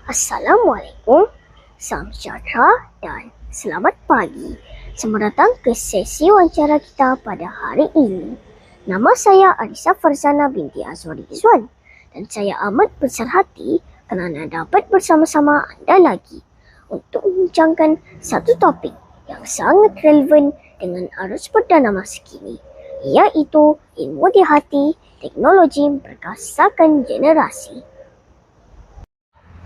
Assalamualaikum, salam sejahtera dan selamat pagi. Selamat datang ke sesi wawancara kita pada hari ini. Nama saya Arisa Farzana binti Azwari Izwan dan saya amat besar hati kerana dapat bersama-sama anda lagi untuk membincangkan satu topik yang sangat relevan dengan arus perdana masa kini, iaitu ilmu di hati, teknologi berkesakan generasi.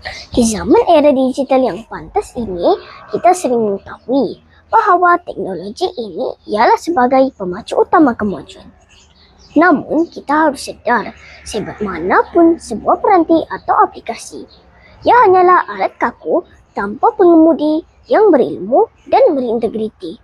Di zaman era digital yang pantas ini, kita sering mengetahui bahawa teknologi ini ialah sebagai pemacu utama kemajuan. Namun, kita harus sedar, sehebat manapun sebuah peranti atau aplikasi, ia hanyalah alat kaku tanpa pengemudi yang berilmu dan berintegriti.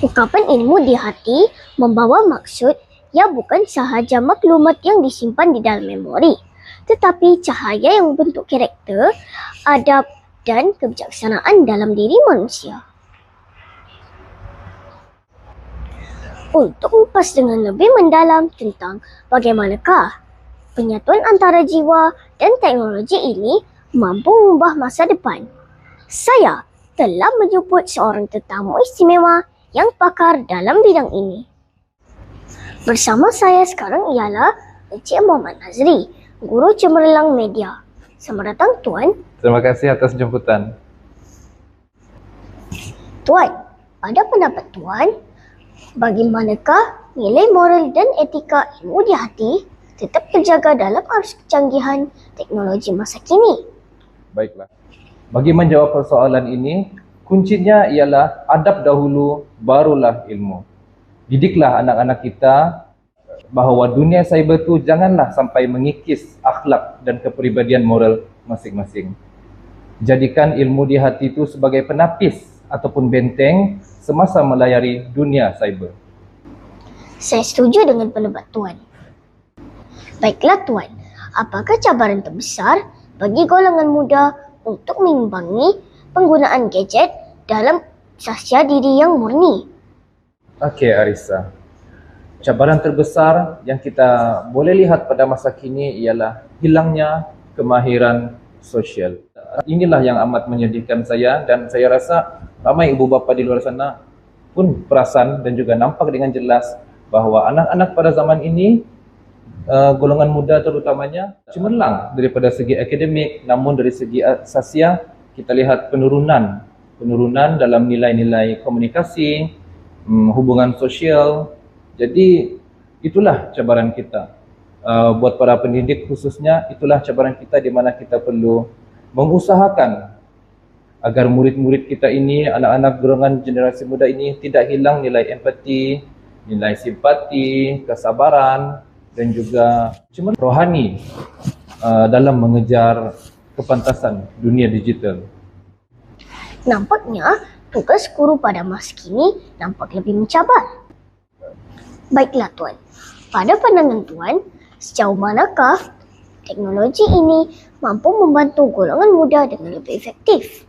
Ungkapan ilmu di hati membawa maksud ia bukan sahaja maklumat yang disimpan di dalam memori, tetapi cahaya yang membentuk karakter, adab dan kebijaksanaan dalam diri manusia. Untuk mengupas dengan lebih mendalam tentang bagaimanakah penyatuan antara jiwa dan teknologi ini mampu mengubah masa depan, saya telah menjemput seorang tetamu istimewa yang pakar dalam bidang ini. Bersama saya sekarang ialah Encik Muhammad Nazri, Guru Cemerlang Media. Selamat datang, Tuan. Terima kasih atas jemputan. Tuan, pada pendapat Tuan, bagaimanakah nilai moral dan etika ilmu di hati tetap terjaga dalam arus kecanggihan teknologi masa kini? Baiklah. Bagi menjawab persoalan ini, kuncinya ialah adab dahulu, barulah ilmu. Didiklah anak-anak kita bahawa dunia cyber tu janganlah sampai mengikis akhlak dan kepribadian moral masing-masing. Jadikan ilmu di hati itu sebagai penapis ataupun benteng semasa melayari dunia cyber. Saya setuju dengan pendapat Tuan. Baiklah Tuan, apakah cabaran terbesar bagi golongan muda untuk mengimbangi penggunaan gadget dalam sahsia diri yang murni? Okey Arisa. Cabaran terbesar yang kita boleh lihat pada masa kini ialah hilangnya kemahiran sosial. Inilah yang amat menyedihkan saya dan saya rasa ramai ibu bapa di luar sana pun perasan dan juga nampak dengan jelas bahawa anak-anak pada zaman ini, golongan muda terutamanya, cemerlang daripada segi akademik, namun dari segi sahsia kita lihat penurunan dalam nilai-nilai komunikasi, hubungan sosial. Jadi itulah cabaran kita. Buat para pendidik khususnya, itulah cabaran kita di mana kita perlu mengusahakan agar murid-murid kita ini, anak-anak golongan generasi muda ini tidak hilang nilai empati, nilai simpati, kesabaran dan juga rohani dalam mengejar kepantasan dunia digital. Nampaknya tugas guru pada masa kini nampak lebih mencabar. Baiklah Tuan, pada pandangan Tuan, sejauh manakah teknologi ini mampu membantu golongan muda dengan lebih efektif?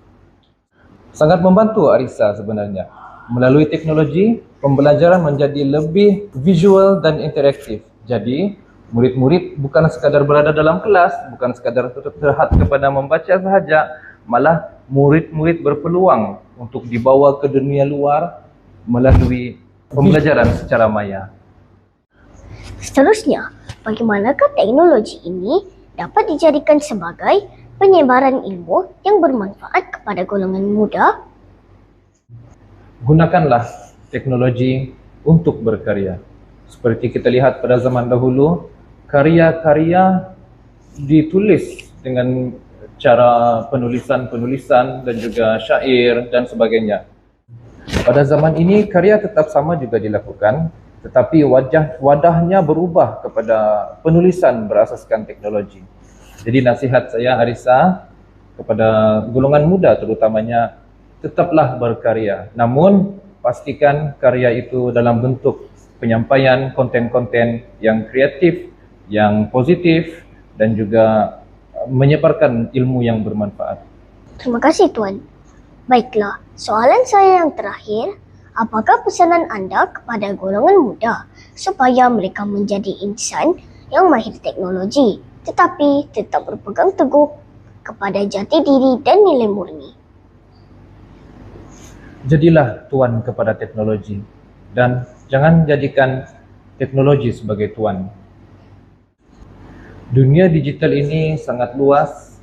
Sangat membantu Arisa sebenarnya. Melalui teknologi, pembelajaran menjadi lebih visual dan interaktif. Jadi, murid-murid bukan sekadar berada dalam kelas, bukan sekadar terhad kepada membaca sahaja, malah murid-murid berpeluang untuk dibawa ke dunia luar melalui pembelajaran secara maya. Seterusnya, bagaimanakah teknologi ini dapat dijadikan sebagai penyebaran ilmu yang bermanfaat kepada golongan muda? Gunakanlah teknologi untuk berkarya. Seperti kita lihat pada zaman dahulu, karya-karya ditulis dengan cara penulisan dan juga syair dan sebagainya. Pada zaman ini, karya tetap sama juga dilakukan, tetapi wadahnya berubah kepada penulisan berasaskan teknologi. Jadi nasihat saya Arisa kepada golongan muda terutamanya, tetaplah berkarya. Namun pastikan karya itu dalam bentuk penyampaian konten-konten yang kreatif, yang positif dan juga menyebarkan ilmu yang bermanfaat. Terima kasih Tuan. Baiklah, soalan saya yang terakhir, apakah pesanan anda kepada golongan muda supaya mereka menjadi insan yang mahir teknologi tetapi tetap berpegang teguh kepada jati diri dan nilai murni. Jadilah tuan kepada teknologi dan jangan jadikan teknologi sebagai tuan. Dunia digital ini sangat luas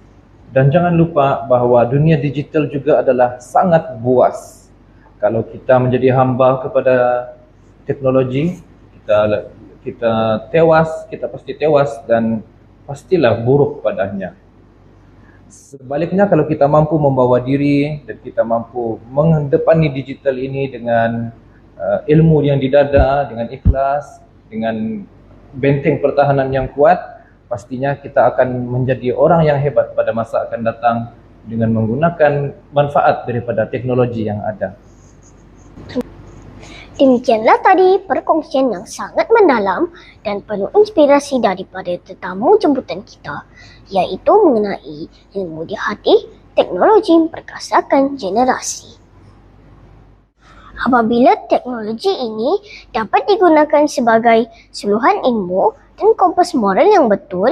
dan jangan lupa bahawa dunia digital juga adalah sangat buas. Kalau kita menjadi hamba kepada teknologi, kita pasti tewas dan pastilah buruk padanya. Sebaliknya, kalau kita mampu membawa diri dan kita mampu menghadapani digital ini dengan ilmu yang didada, dengan ikhlas, dengan benteng pertahanan yang kuat, pastinya kita akan menjadi orang yang hebat pada masa akan datang dengan menggunakan manfaat daripada teknologi yang ada. Demikianlah tadi perkongsian yang sangat mendalam dan penuh inspirasi daripada tetamu jemputan kita, iaitu mengenai ilmu di hati, teknologi memperkasakan generasi. Apabila teknologi ini dapat digunakan sebagai suluhan ilmu dan kompas moral yang betul,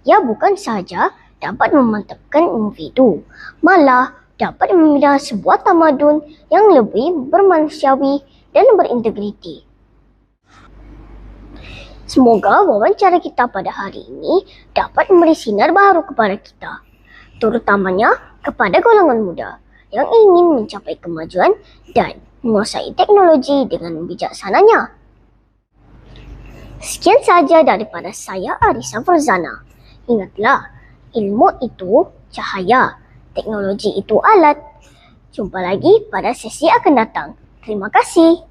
ia bukan sahaja dapat memantapkan individu, malah dapat membina sebuah tamadun yang lebih bermanusiawi dan berintegriti. Semoga wawancara kita pada hari ini dapat memberi sinar baru kepada kita, terutamanya kepada golongan muda yang ingin mencapai kemajuan dan menguasai teknologi dengan bijaksananya. Sekian sahaja daripada saya, Arissa Farzana. Ingatlah, ilmu itu cahaya, teknologi itu alat. Jumpa lagi pada sesi akan datang. Terima kasih.